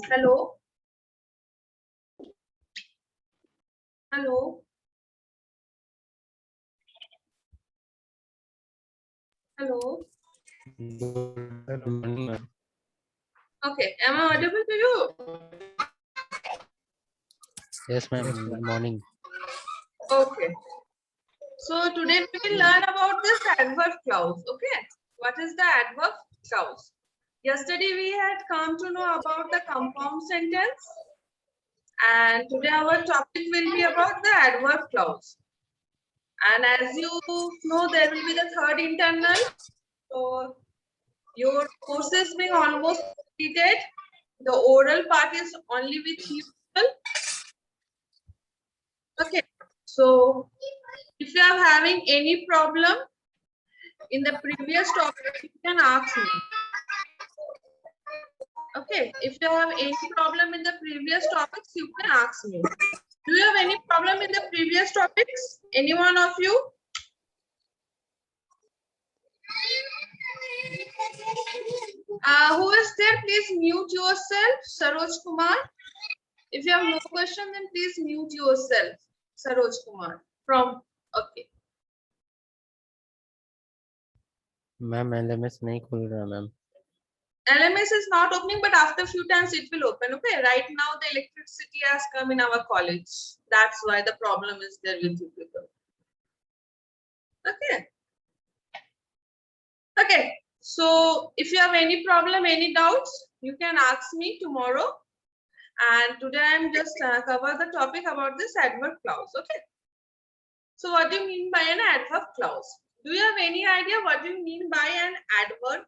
Hello. Hello. Hello. Good morning, ma'am. Okay. Am I audible to you? Yes, ma'am. Good morning. Okay. So today we will learn about this adverb clause. Okay. What is the adverb clause? Yesterday we had come to know about the compound sentence, and today our topic will be about the adverb clause. And as you know, there will be the third internal. So your course is being almost completed. The oral part is only with you. Okay. So if you are having any problem in the previous topic, you can ask me. Okay. If you have any problem in the previous topics, you can ask me. Do you have any problem in the previous topics? Any one of you? Who is there? Please mute yourself, Saroj Kumar. If you have no question, then please mute yourself, Saroj Kumar. Okay. Ma'am, LMS नहीं खुल रहा ma'am. LMS is not opening, but after a few times it will open. Okay. Right now the electricity has come in our college. That's why the problem is there with you people. Okay. Okay. So if you have any problem, any doubts, you can ask me tomorrow. And today I'm just cover the topic about this adverb clause. Okay. So what do you mean by an adverb clause? Do you have any idea what do you mean by an adverb?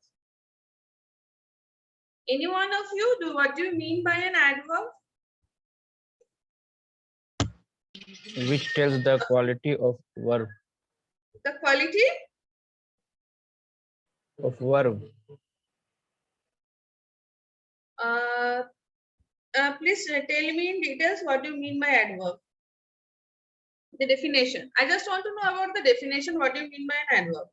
Any one of you, what do you mean by an adverb? Which tells the quality of verb. The quality? Of verb. Please tell me in details what do you mean by adverb? The definition. I just want to know about the definition. What do you mean by an adverb?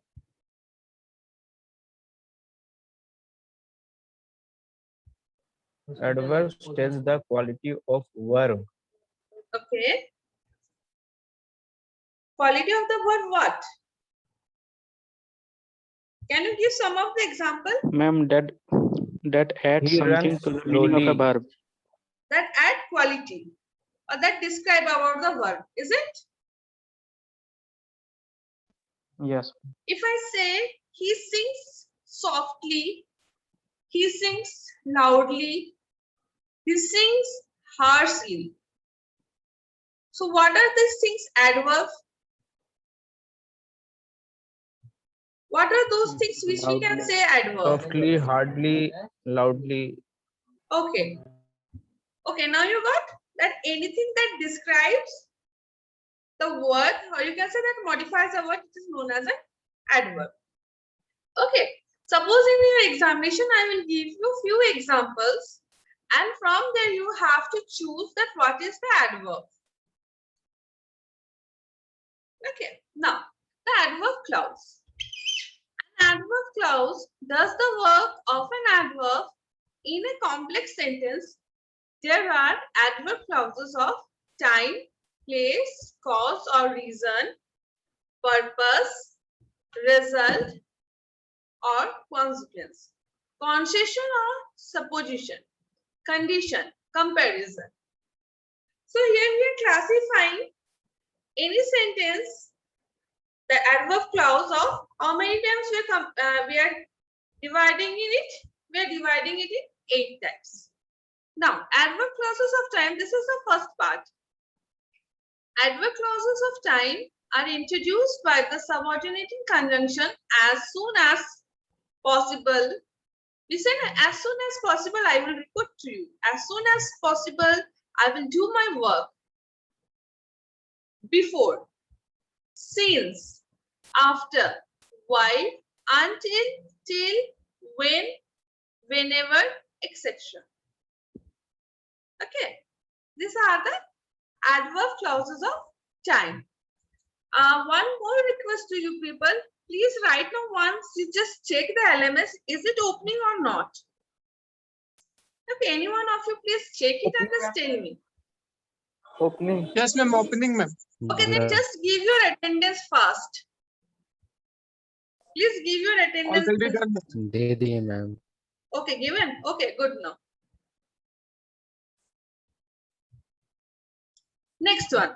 Adverb tells the quality of verb. Okay. Quality of the verb what? Can you give some of the example? Ma'am, that adds He something runs to the meaning of a slowly. verb. That add quality or that describe about the verb, is it? Yes. If I say he sings softly, he sings loudly, he sings harshly. So what are these things adverbs? What are those things which we can say adverb? Softly, hardly, loudly. Okay. Okay, now you got that anything that describes the word, or you can say that modifies a word, it is known as an adverb. Okay. Suppose in your examination, I will give you few examples, and from there you have to choose that what is the adverb. Okay. Now, the adverb clause. An adverb clause does the work of an adverb in a complex sentence. There are adverb clauses of time, place, cause or reason, purpose, result, or consequence, concession or supposition, condition, comparison. So here we are classifying any sentence, the adverb clause of how many times we are dividing in it. We are dividing it in 8 types. Now, adverb clauses of time. This is the first part. Adverb clauses of time are introduced by the subordinating conjunction as soon as possible. Listen, as soon as possible, I will report to you. As soon as possible, I will do my work. Before, since, after, while, until, till, when, whenever, etc. Okay, these are the adverb clauses of time. One more request to you people. Please right now once you just check the LMS. Is it opening or not? Okay, any one of you please check it and just tell me. Opening. Yes, ma'am. Opening, ma'am. Okay, then just give your attendance fast. Please give your attendance. Already done, ma'am. दे दिए ma'am. Okay, given. Okay, good now. Next one.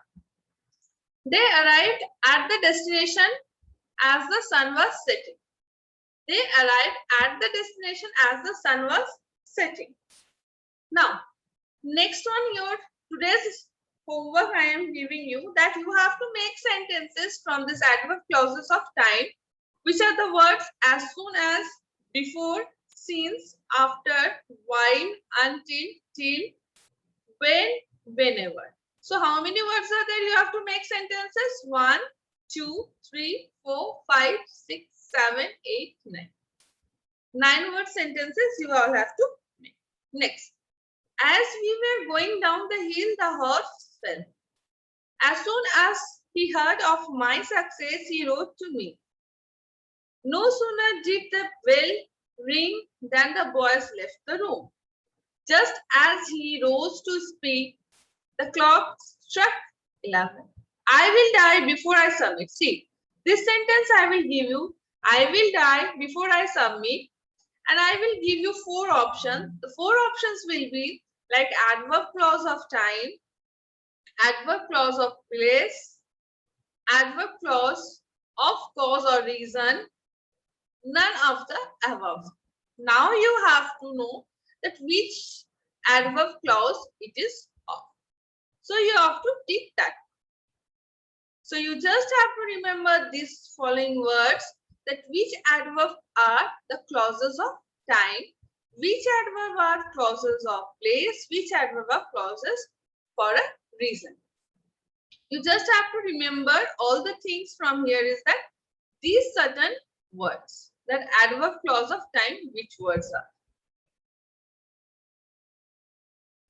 They arrived at the destination as the sun was setting. They arrived at the destination as the sun was setting. Now, next one, your today's homework I am giving you, that you have to make sentences from this adverb clauses of time, which are the words as soon as, before, since, after, while, until, till, when, whenever. So how many words are there? You have to make sentences. 1, 2, 3, 4, 5, 6, 7, 8, 9. 9 word sentences you all have to make. Next. As we were going down the hill, the horse fell. As soon as he heard of my success, he wrote to me. No sooner did the bell ring than the boys left the room. Just as he rose to speak, the clock struck 11. I will die before I submit. See, this sentence I will give you. I will die before I submit. And I will give you 4 options. The 4 options will be like adverb clause of time, adverb clause of place, adverb clause of cause or reason, none of the above. Now you have to know that which adverb clause it is of. So you have to tick that. So you just have to remember these following words, that which adverb are the clauses of time, which adverb are clauses of place, which adverb are clauses for a reason. You just have to remember all the things from here is that these certain words, that adverb clause of time, which words are.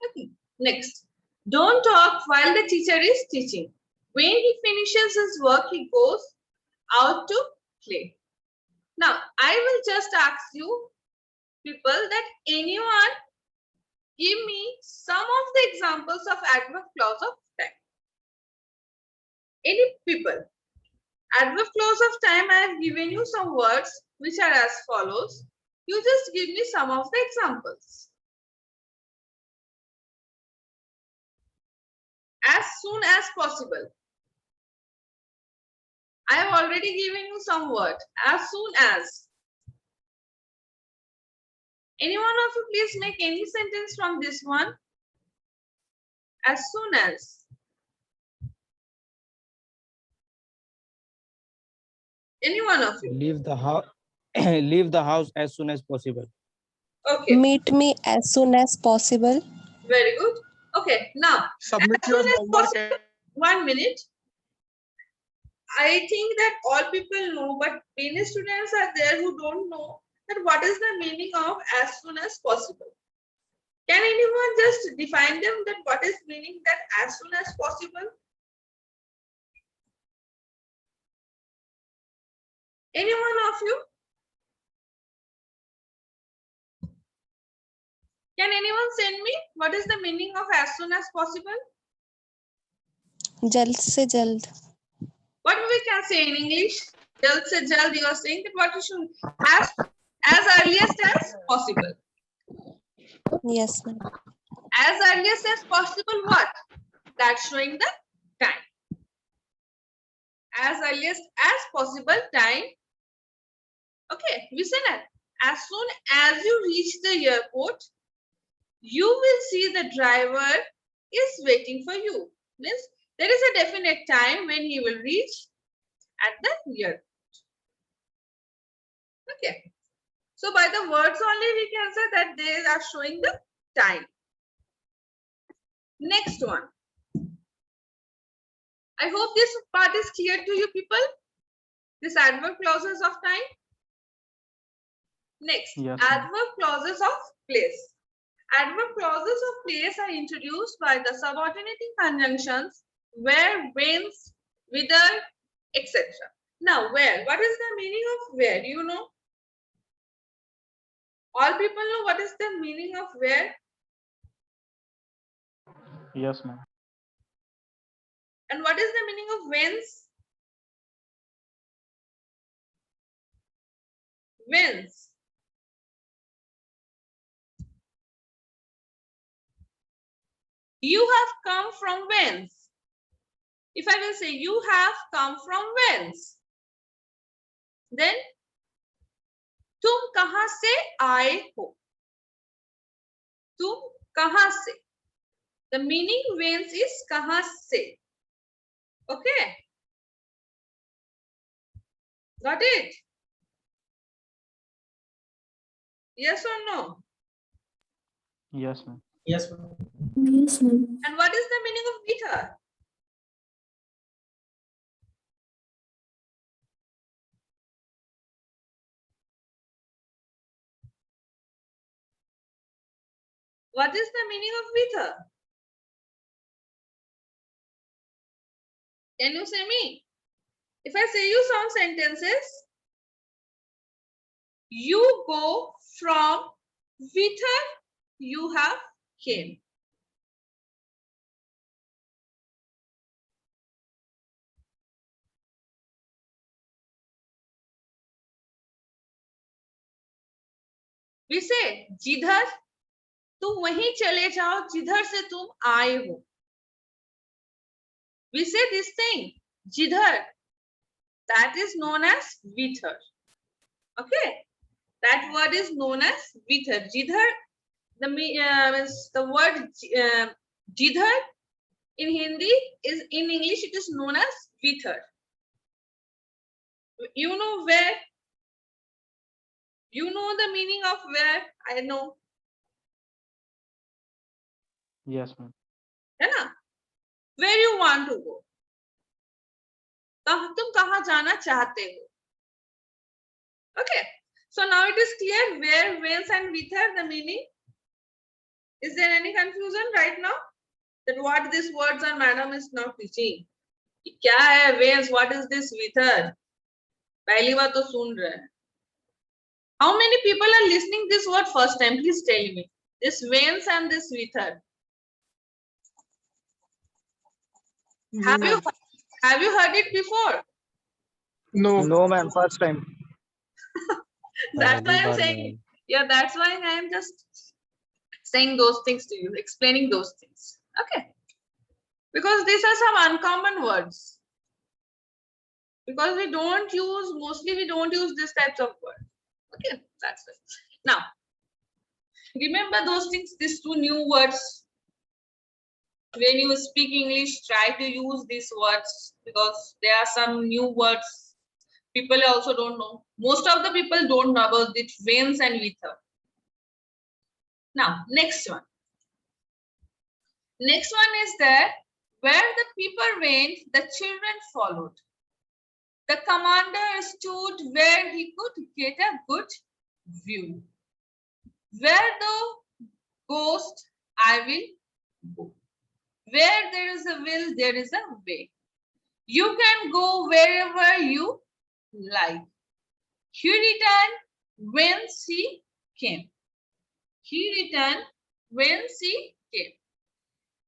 Okay. Next, don't talk while the teacher is teaching. When he finishes his work, he goes out to play. Now, I will just ask you people that anyone give me some of the examples of adverb clause of time. Any people? Adverb clause of time, I have given you some words which are as follows. You just give me some of the examples. As soon as possible. I have already given you some word. As soon as. Any one of you please make any sentence from this one. As soon as. Any one of you. Leave the house. Leave the house as soon as possible. Okay. Meet me as soon as possible. Very good. Okay. Now, Submit as your soon as homework. possible. 1 minute. I think that all people know, but many students are there who don't know that what is the meaning of as soon as possible. Can anyone just define them that what is meaning that as soon as possible? Any one of you? Can anyone send me what is the meaning of as soon as possible? जल्द से जल्द. What we can say in English? Jald se jald, you are saying that what you should as earliest as possible. Yes, ma'am. As earliest as possible, what? That's showing the time. As earliest as possible time. Okay, listen it. As soon as you reach the airport, you will see the driver is waiting for you. Means there is a definite time when he will reach at the airport. Okay. So by the words only we can say that they are showing the time. Next one. I hope this part is clear to you people. This adverb clauses of time. Next, Yes, ma'am. adverb clauses of place. Adverb clauses of place are introduced by the subordinating conjunctions where, whence, whither, etc. Now, where? What is the meaning of where? Do you know? All people know what is the meaning of where? Yes, ma'am. And what is the meaning of whence? Whence. You have come from whence? If I will say you have come from whence, then तुम कहां से आए हो? तुम कहां से? The meaning whence is कहां से. Okay, got it? Yes or no? Yes, ma'am. Yes, ma'am. Yes, ma'am. And what is the meaning of whither? What is the meaning of whither? Can you say me? If I say you some sentences, you go from whither you have came. We say जिधर, तुम वहीं चले जाओ जिधर से तुम आए हो. We say this thing, जिधर, that is known as whither. Okay, that word is known as whither. Jidhar, the word jidhar in Hindi is, in English it is known as whither. You know where? You know the meaning of where? I know. Yes, ma'am. है ना? Where you want to go? तुम कहाँ जाना चाहते हो? Okay. So now it is clear where, whence and whither the meaning. Is there any confusion right now? That what these words are madam is now teaching. क्या है whence? What is this whither? पहली बार तो सुन रहे हैं. How many people are listening this word first time? Please tell me. This whence and this whither. Have you heard it before? No. No, ma'am. First time. That's why पहली I'm bar saying. में Yeah, that's why I am just saying those things to you, explaining those things. Okay. Because these are some uncommon words. Because we don't use, mostly we don't use these types of words. Okay, that's it. Now, remember those things, these two new words. When you speak English, try to use these words because there are some new words people also don't know. Most of the people don't know about it, whence and whither. Now, next one. Next one is that where the people went, the children followed. The commander stood where he could get a good view. Where the ghost, I will go. Where there is a will, there is a way. You can go wherever you like. He returned whence he came. He returned whence he came.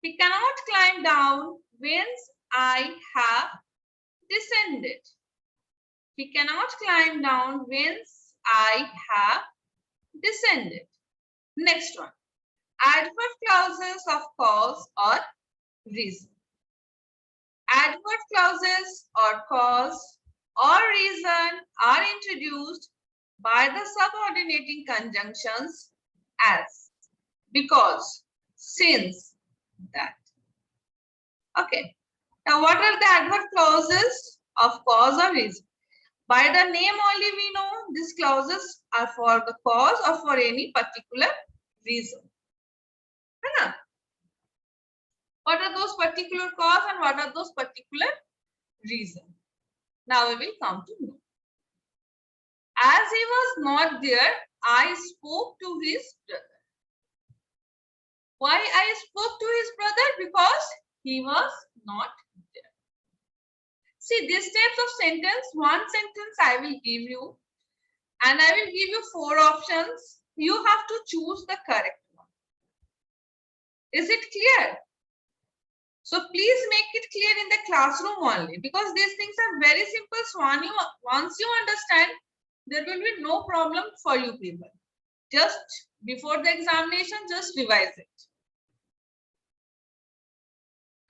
He cannot climb down whence I have descended. He cannot climb down whence I have descended. Next one. Adverb clauses of cause or reason. Adverb clauses or cause or reason are introduced by the subordinating conjunctions as, because, since, that. Okay. Now, what are the adverb clauses of cause or reason? By the name only we know these clauses are for the cause or for any particular reason. Right? What are those particular cause and what are those particular reason? Now we will come to know. As he was not there, I spoke to his brother. Why I spoke to his brother? Because he was not there. See, these types of sentence, one sentence I will give you and I will give you 4 options. You have to choose the correct one. Is it clear? So please make it clear in the classroom only, because these things are very simple. So once you understand, there will be no problem for you people. Just before the examination, just revise it.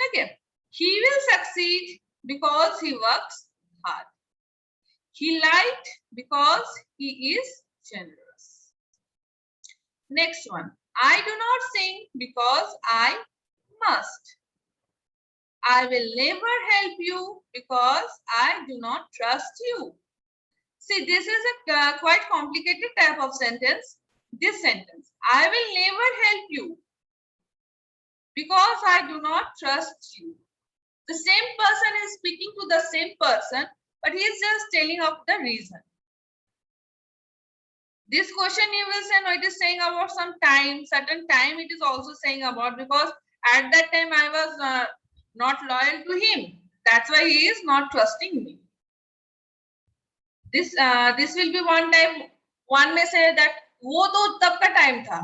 Okay. He will succeed because he works hard. He liked because he is generous. Next one. I do not sing because I must. I will never help you because I do not trust you. See, this is a quite complicated type of sentence. This sentence, I will never help you because I do not trust you. The same person is speaking to the same person, but he is just telling of the reason. This question you will say, no, it is saying about some time, certain time it is also saying about, because at that time I was not loyal to him. That's why he is not trusting me. This will be one time. One may say that वो तो तब का time था,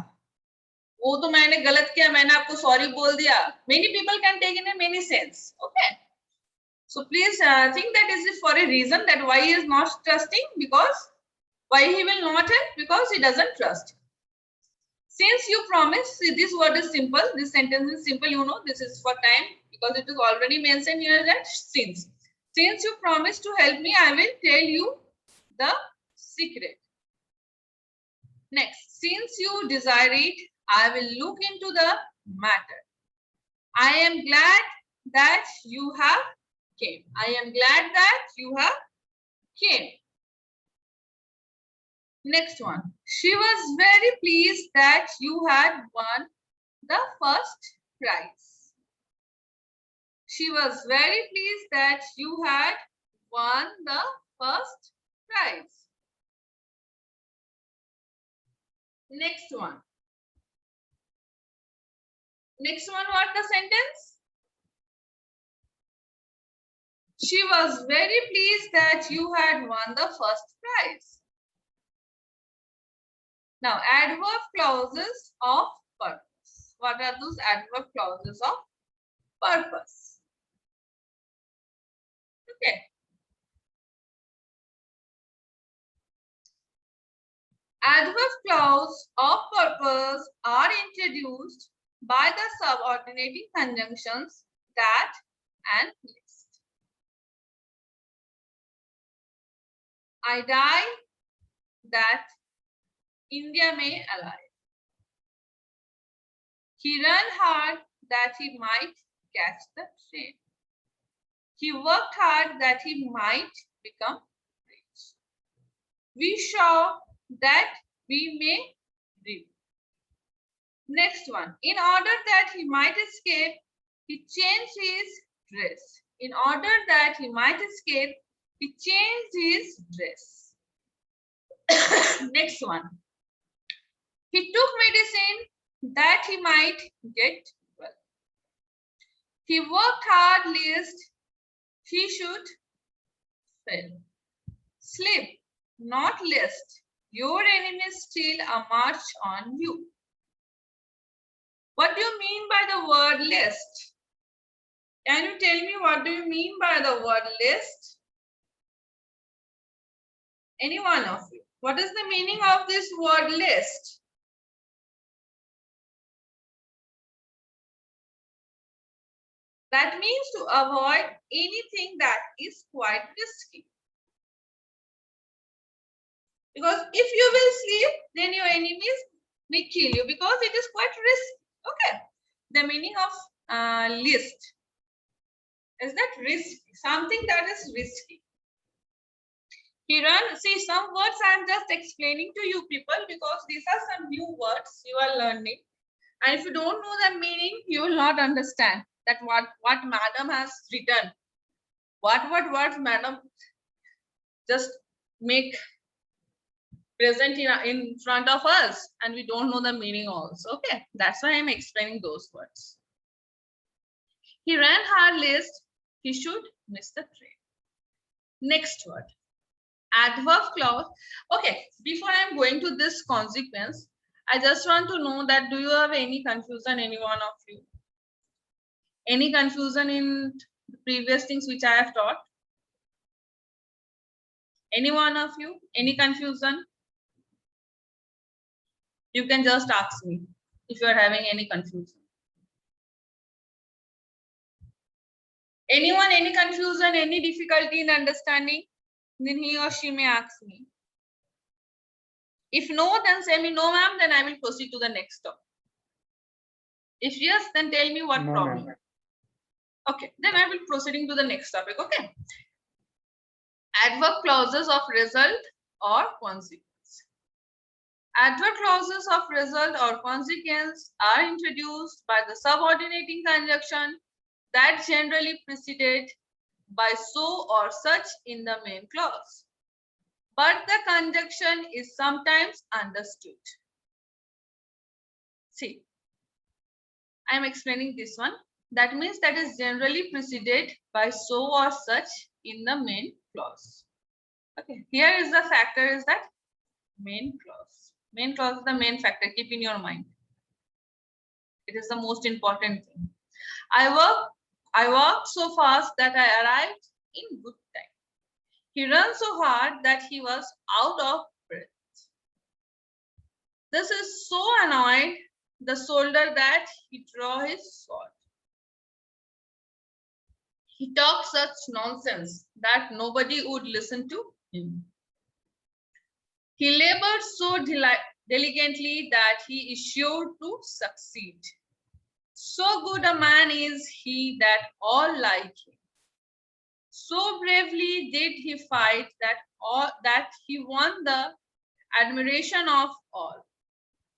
वो तो मैंने गलत किया, मैंने आपको sorry बोल दिया. Many people can take in a many sense. Okay. So please think that is for a reason, that why he is not trusting, because why he will not help, because he doesn't trust. Since you promise, see, this word is simple, this sentence is simple, you know, this is for time, because it is already mentioned here that since you promise to help me, I will tell you the secret. Next, since you desire it, I will look into the matter. I am glad that you have came. I am glad that you have came. Next one. She was very pleased that you had won the first prize. She was very pleased that you had won the first prize. Next one. Next one, what the sentence? She was very pleased that you had won the first prize. Now, adverb clauses of purpose. What are those adverb clauses of purpose? Okay. Adverb clause of purpose are introduced by the subordinating conjunctions that and list. I die that India may alive. He ran hard that he might catch the train. He worked hard that he might become rich. We saw that we may live. Next one. In order that he might escape, he changed his dress. In order that he might escape, he changed his dress. Next one. He took medicine that he might get well. He worked hard lest he should fail. Sleep, not lest your enemies steal a march on you. What do you mean by the word list? Can you tell me what do you mean by the word list? Any one of you? What is the meaning of this word list? That means to avoid anything that is quite risky. Because if you will sleep, then your enemies may kill you, because it is quite risky. Okay. The meaning of list is that risky, something that is risky. He ran, see, some words I am just explaining to you people, because these are some new words you are learning. And if you don't know the meaning, you will not understand that what madam has written. What words madam just make present in front of us, and we don't know the meaning also. Okay, that's why I'm explaining those words. He ran hard lest he should miss the train. Next word, adverb clause. Okay, before I'm going to this consequence, I just want to know that do you have any confusion, any one of you? Any confusion in the previous things which I have taught? Any one of you? Any confusion? You can just ask me if you are having any confusion. Anyone, any confusion, any difficulty in understanding? Then he or she may ask me. If no, then say me no, ma'am, then I will proceed to the next topic. If yes, then tell me what No, problem. ma'am. Okay, then I will proceeding to the next topic. Okay. Adverb clauses of result or consequence. Adverb clauses of result or consequence are introduced by the subordinating conjunction that generally preceded by so or such in the main clause. But the conjunction is sometimes understood. See, I am explaining this one. That means that is generally preceded by so or such in the main clause. Okay, here is the factor is that main clause. Main clause is the main factor. Keep in your mind. It is the most important thing. I walked so fast that I arrived in good time. He ran so hard that he was out of breath. This is so annoyed the soldier that he drew his sword. He talked such nonsense that nobody would listen to him. He labored so diligently that he is sure to succeed. So good a man is he that all like him. So bravely did he fight that he won the admiration of all.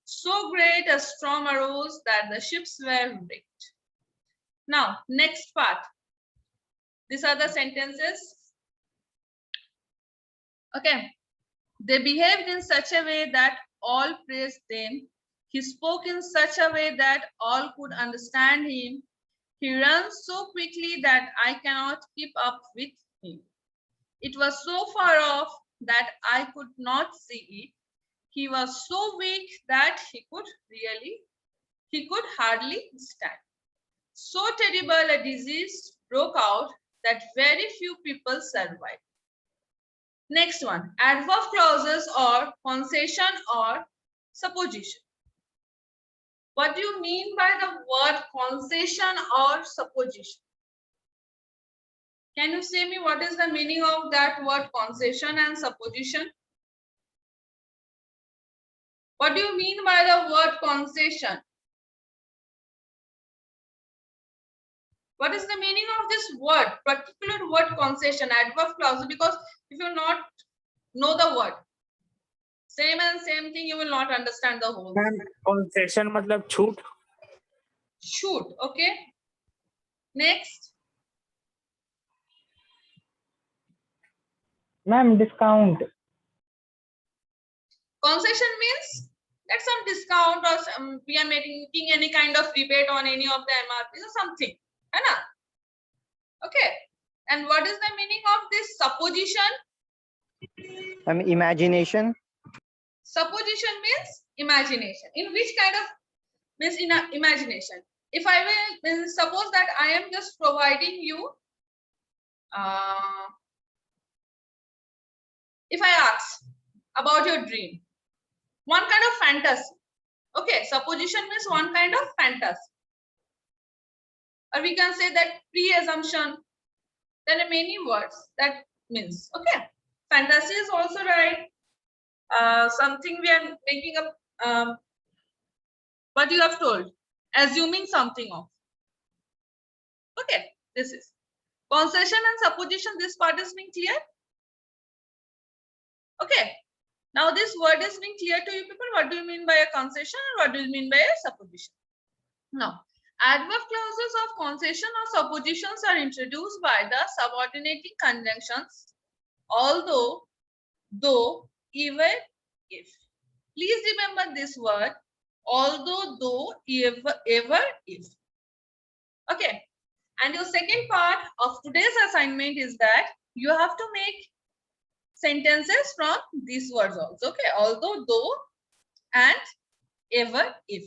So great a storm arose that the ships were wrecked. Now, next part. These are the sentences. Okay. They behaved in such a way that all praised them. He spoke in such a way that all could understand him. He runs so quickly that I cannot keep up with him. It was so far off that I could not see it. He was so weak that he could hardly stand. So terrible a disease broke out that very few people survived. Next one, adverb clauses or concession or supposition. What do you mean by the word concession or supposition? Can you say me what is the meaning of that word concession and supposition? What do you mean by the word concession? What is the meaning of this word, particular word concession, adverb clause? Because if you not know the word, same thing, you will not understand the whole. Ma'am concession मतलब छूट. Shoot, okay. Next, ma'am discount. concession means that some discount or we are making any kind of rebate on any of the MRPs or something. है ना? Okay. And what is the meaning of this supposition? Imagination. Supposition means imagination. In which kind of means in imagination? If I will suppose that I am just providing you, if I ask about your dream, one kind of fantasy. Okay, supposition means one kind of fantasy. Or we can say that pre-assumption. There are many words that means. Okay, fantasy is also right. Something we are making up. What you have told, assuming something of. Okay, this is concession and supposition. This part is being clear. Okay, now this word is being clear to you people. What do you mean by a concession and what do you mean by a supposition? Now, adverb clauses of concession or suppositions are introduced by the subordinating conjunctions. Although, though, even, if. Please remember this word. Although, though, ever, if. Okay. And your second part of today's assignment is that you have to make sentences from these words also. Okay. Although, though, and ever, if.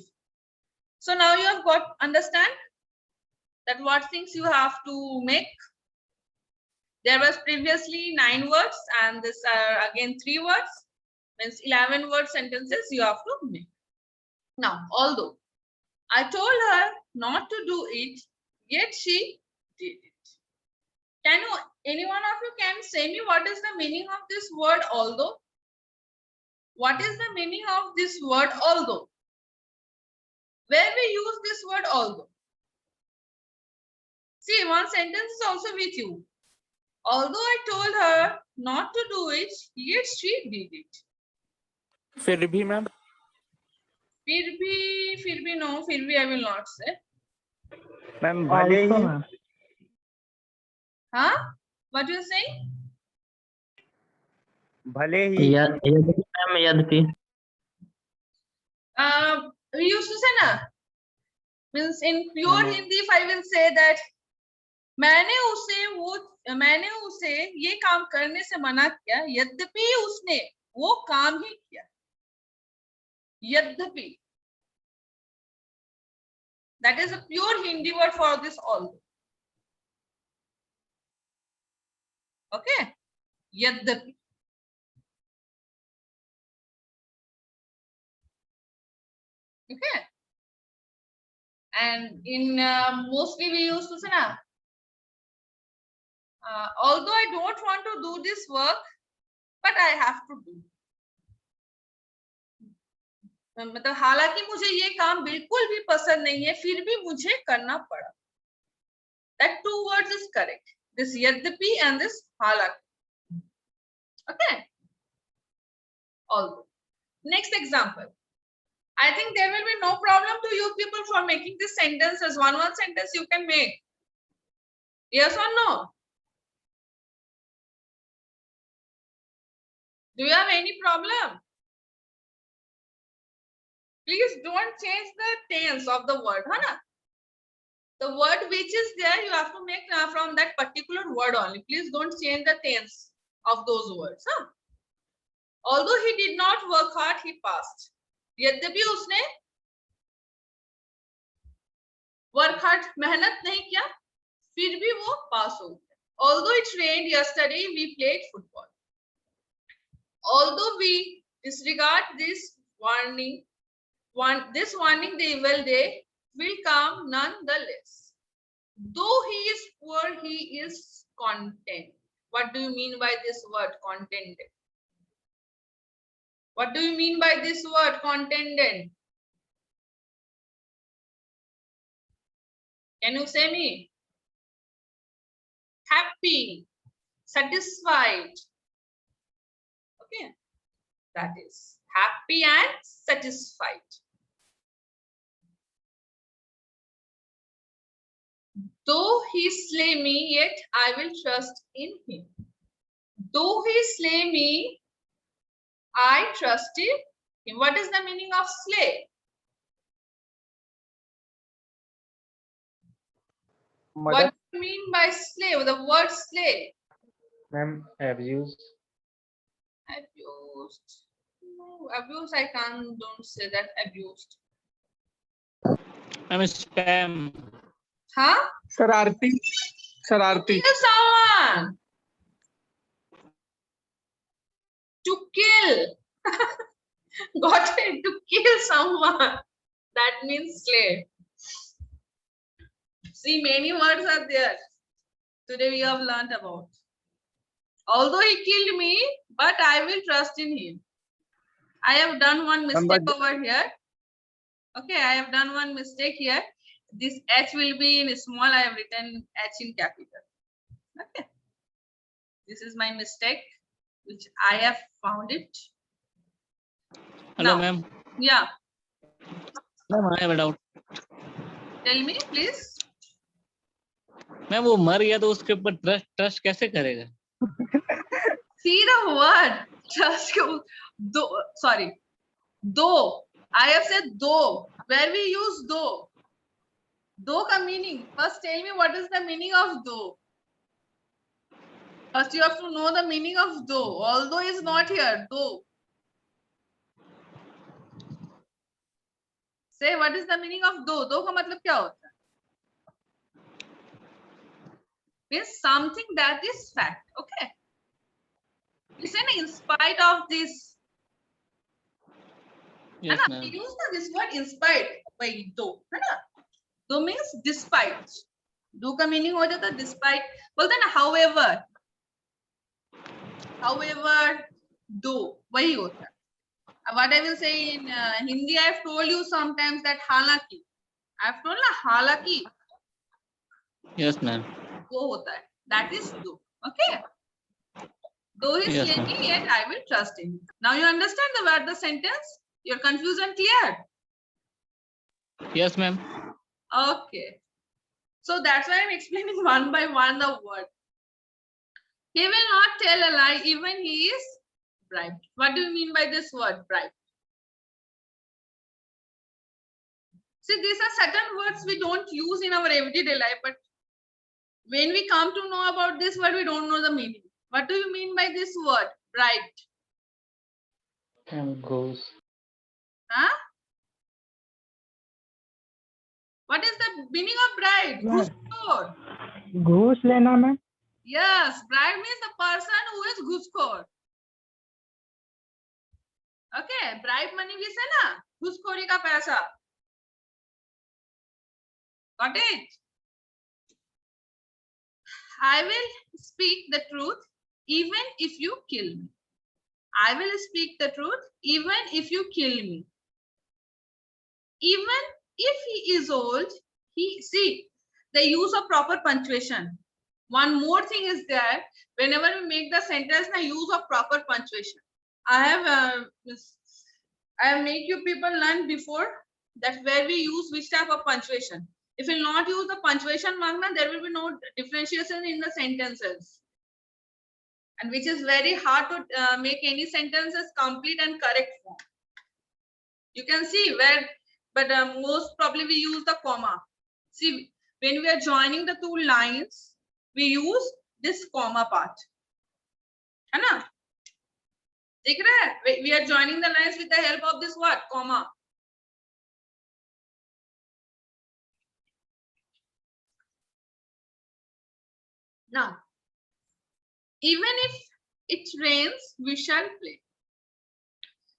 So now you have got understand that what things you have to make. There was previously 9 words and this are again 3 words, means 11 word sentences you have to make. Now, although I told her not to do it, yet she did it. Can you, any one of you can say me what is the meaning of this word although? What is the meaning of this word although? Where we use this word although? See, one sentence is also with you. Although I told her not to do it, yet she did it. फिर भी ma'am फिर भी no, फिर भी I will not say. Ma'am भले also he ma'am Huh? What do you say? भले ही यद्यपि We used to say na. Means in pure Hindi, if I will say that मैंने उसे ये काम करने से मना किया, यद्यपि उसने वो काम ही किया. यद्यपि. That is a pure Hindi word for this although. Okay. Yadyapi. Okay. And in mostly we used to say na, although I don't want to do this work, but I have to do. मतलब हालांकि मुझे ये काम बिल्कुल भी पसंद नहीं है, फिर भी मुझे करना पड़ा. That 2 words is correct. This yadyapi and this halaki. Okay. Although. Next example. I think there will be no problem to you people for making this sentences. One sentence you can make. Yes or no? Do you have any problem? Please don't change the tense of the word. Huh? The word which is there, you have to make from that particular word only. Please don't change the tense of those words. Huh? Although he did not work hard, he passed. यद्यपि उसने work hard मेहनत नहीं किया, फिर भी वो पास हो गया. Although it rained yesterday, we played football. Although we disregard this warning, this warning, the evil day will come nonetheless. Though he is poor, he is content. What do you mean by this word contented? What do you mean by this word contented? Can you say me? Happy, satisfied. Okay, that is happy and satisfied. Though he slay me, yet I will trust in him. Though he slay me, I trust in him. What is the meaning of slay? What do you mean by slay? The word slay. Ma'am abused. Abused. No, abused. I don't say that abused. I'm spam. Huh? शरारती शरारती Kill someone. To kill. Got it. To kill someone. That means slay. See, many words are there. Today we have learned about. Although he killed me, but I will trust in him. I have done one mistake over here. Okay, I have done one mistake here. This H will be in small. I have written H in capital. Okay. This is my mistake, which I have found it. Hello, Now, ma'am. yeah. Ma'am, I have a doubt. Tell me, please. Ma'am वो मर गया तो उसके ऊपर trust कैसे करेगा? See the word trust. Sorry. Though. I have said though. Where we use though. Though ka meaning. First tell me what is the meaning of though. First you have to know the meaning of though. Although is not here. Though. Say what is the meaning of though. Though ka matlab kya hota hai? means something that is fact. Okay. Listen, in spite of this, Yes, we ma'am. use this word in spite by though, है ना? Though means despite. Do का meaning हो जाता despite. बोलते हैं ना however. However, though वही होता है. What I will say in Hindi, I have told you sometimes that हालांकि. I have told ना हालांकि. Yes, ma'am. वो होता है. That is though. Okay. Though he Yes, slay ma'am. me, yet I will trust him. Now you understand the word, the sentence? Your confusion clear? Yes, ma'am. Okay. So that's why I'm explaining one by one the word. He will not tell a lie even he is bribed. What do you mean by this word, bribed? See, these are certain words we don't use in our everyday life, but when we come to know about this word, we don't know the meaning. What do you mean by this word, bribed? And goes. Huh? What is the meaning of bride? Yes. Ghuskhor. घूस लेना ma'am. Yes, bride means the person who is ghuskhor. Okay, bribe money भी से ना घूसखोरी का पैसा. Got it? I will speak the truth even if you kill me. I will speak the truth even if you kill me. Even if he is old, see the use of proper punctuation. One more thing is there, whenever we make the sentence, the use of proper punctuation. I have made you people learn before that where we use which type of punctuation. If we not use the punctuation mark, there will be no differentiation in the sentences, and which is very hard to make any sentences complete and correct form. You can see where, but most probably we use the comma. See, when we are joining the two lines, we use this comma part. है ना? देख रहे हैं? We are joining the lines with the help of this word, comma. Now, even if it rains, we shall play.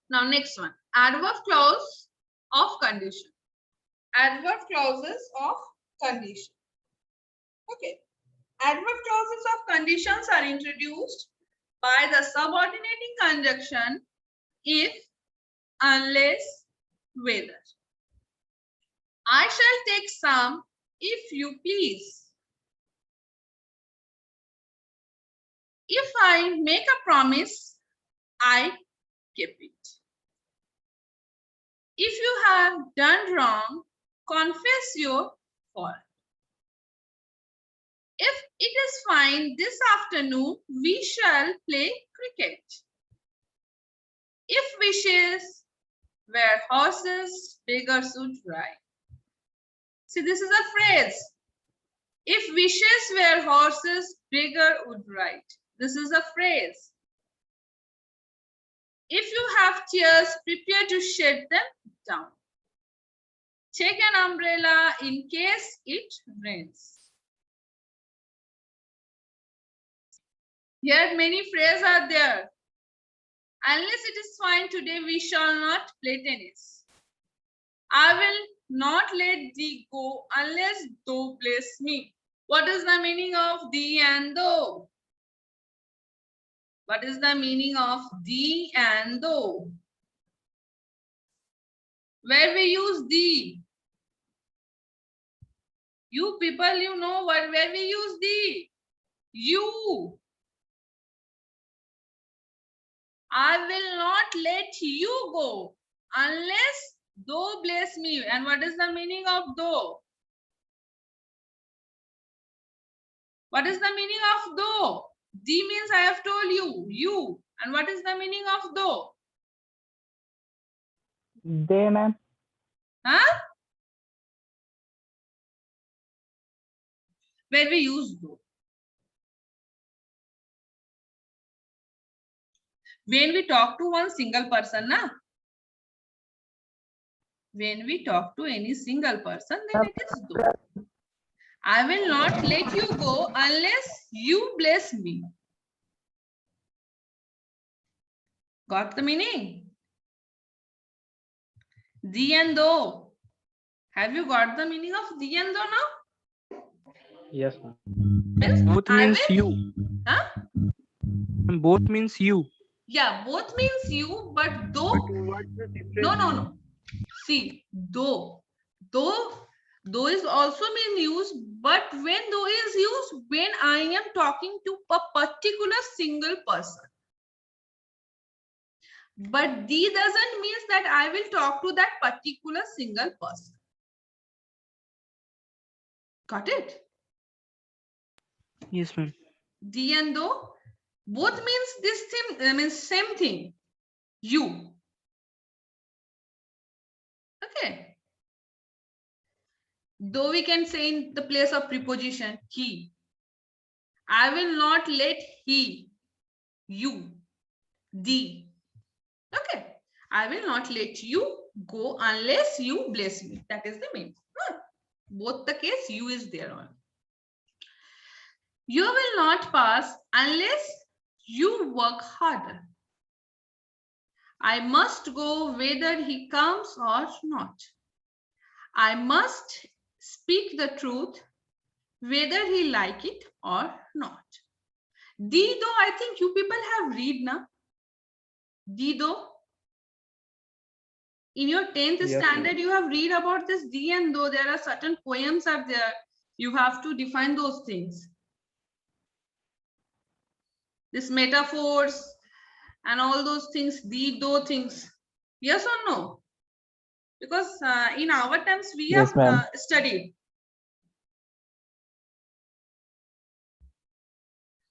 Now, next one, adverb clause of condition. Adverb clauses of condition. Okay. Adverb clauses of conditions are introduced by the subordinating conjunction if, unless, whether. I shall take some if you please. If I make a promise, I keep it. If you have done wrong, confess your fault. If it is fine this afternoon, we shall play cricket. If wishes were horses, beggars would ride. See, this is a phrase. If wishes were horses, beggar would ride. This is a phrase. If you have tears, prepare to shed them down. Take an umbrella in case it rains. Here many phrases are there. Unless it is fine today, we shall not play tennis. I will not let thee go unless thou bless me. What is the meaning of thee and thou? What is the meaning of thee and thou? Where we use thee? You people, you know what, where we use thee? You. I will not let you go unless thou bless me. And what is the meaning of thou? What is the meaning of thou? Thee means I have told you, you. And what is the meaning of thou? They ma'am. Huh? Where we use thou. When we talk to one single person, na? When we talk to any single person, then it is thou. I will not let you go unless you bless me. Got the meaning? The and though. Have you got the meaning of the and though now? Yes, ma'am. Means Both I means will- you. Huh? Both means you. Yeah, both means you, but though. No. See, though is also being used, but when though is used when I am talking to a particular single person. But the doesn't mean that I will talk to that particular single person. Got it? Yes, ma'am. The and though both means this thing, means same thing. You. Okay. Though we can say in the place of preposition he. I will not let he, you, thee. Okay. I will not let you go unless you bless me. That is the meaning. Both the case you is there on. You will not pass unless you work harder. I must go whether he comes or not. I must speak the truth whether he like it or not. The though I think you people have read now. The though. In your 10th Yes, standard, ma'am. you have read about this the and though. There are certain poems are there. You have to define those things. This metaphors and all those things, the though things. Yes or no? Because in our times we Yes, have ma'am. studied.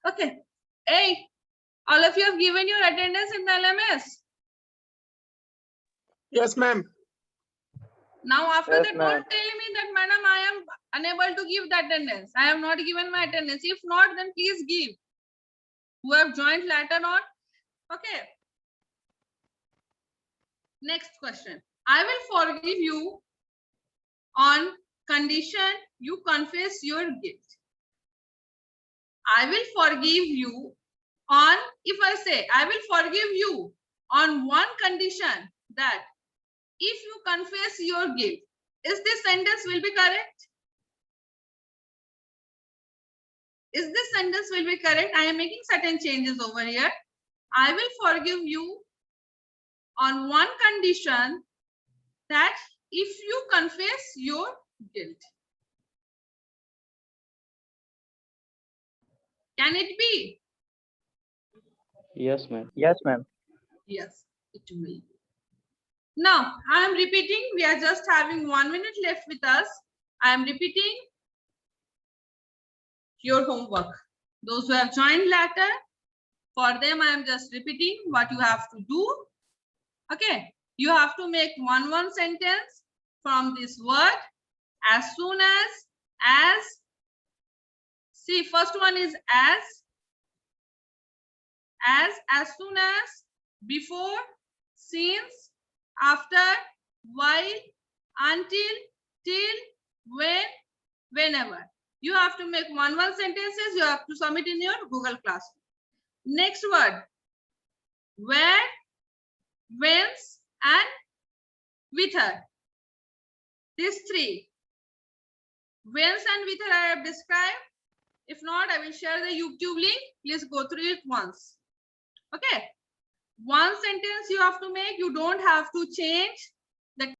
Okay. Hey, all of you have given your attendance in the LMS. Yes, ma'am. Now after Yes, that, ma'am. don't tell me that, madam, I am unable to give the attendance. I have not given my attendance. If not, then please give. Who have joined later on? Okay. Next question. I will forgive you on condition you confess your guilt. I will forgive you on, if I say, I will forgive you on one condition that if you confess your guilt, is this sentence will be correct? Is this sentence will be correct? I am making certain changes over here. I will forgive you on one condition that if you confess your guilt. Can it be? Yes, ma'am. Yes, ma'am. Yes, it will be. Now, I am repeating. We are just having 1 minute left with us. I am repeating your homework. Those who have joined later, for them, I am just repeating what you have to do. Okay. You have to make one sentence from this word as soon as. See, first one is as soon as, before, since, after, while, until, till, when, whenever. You have to make one sentences. You have to submit in your Google Classroom. Next word, where, whence, and whither. These three. Whence and whither I have described. If not, I will share the YouTube link. Please go through it once. Okay. One sentence you have to make. You don't have to change.